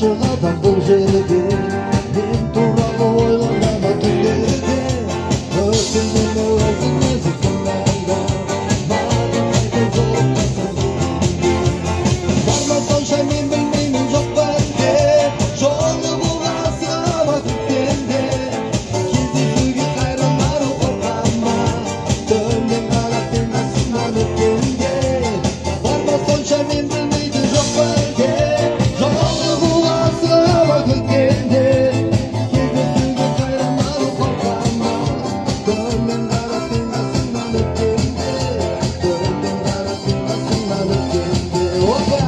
Ашық адам бұл жерге мен туралы ойланама түндерде өкінемін өзің кінәлі маған айтып жолықпасаң барма сонша мен білмеймін жоқ па әлде жолығуға асығама күткенде кездесуге қайранару қорқама төмен қарап мен астымнан өткенде барма сонша мен білмейді жоқ па әлде жолығуға асығама күткенде кездесуге қайранару қорқама төмен қарап мен астымнан өткенде төмен қарап мен астымнан өткенде опа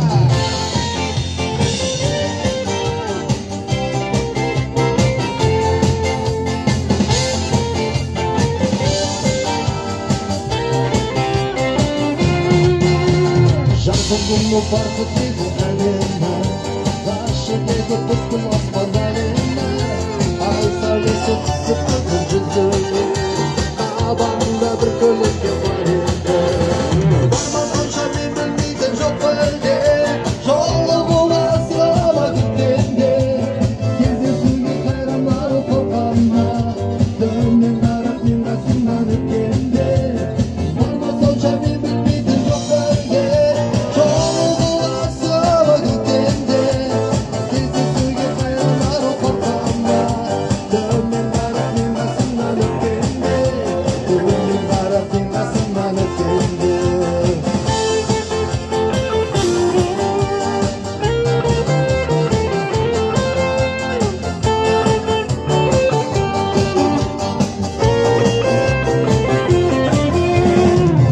Жан-жан парқы тегі әлемі ғашық еді бүткіл аспан әлемі ай сәулесі түсіп күн жүзі табанында бір көлеңке бар еді барма сонша мен білмейтін жоқ па әлде жолығуға асығама күткенде кездесуге қайранару қорқама төмен қарап мен қасымнан өткенде барма сонша мен білмейтін жоқ па әлде жолығуға асығама күткенде кездесуге қайранару қорқама төмен қарап мен қасымнан өткенде төмен қарап мен қасымнан өткенде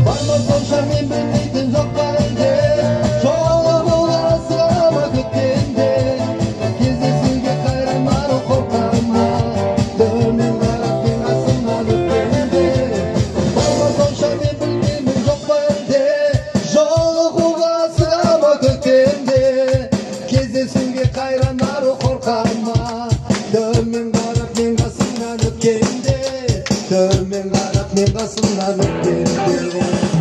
барма сонша мен білмейтін жоқ па әлде жолығуға асығама күткенде кездесуге қайранару қорқама төмен қарап мен қасымнан өткенде барма сонша мен білмеймін жоқ па әлде жолығуға асығама күткенде кездесуге қайранару қорқама төмен қарап мен қасымнан өткенде төмен қарап мен қасымнан өткенде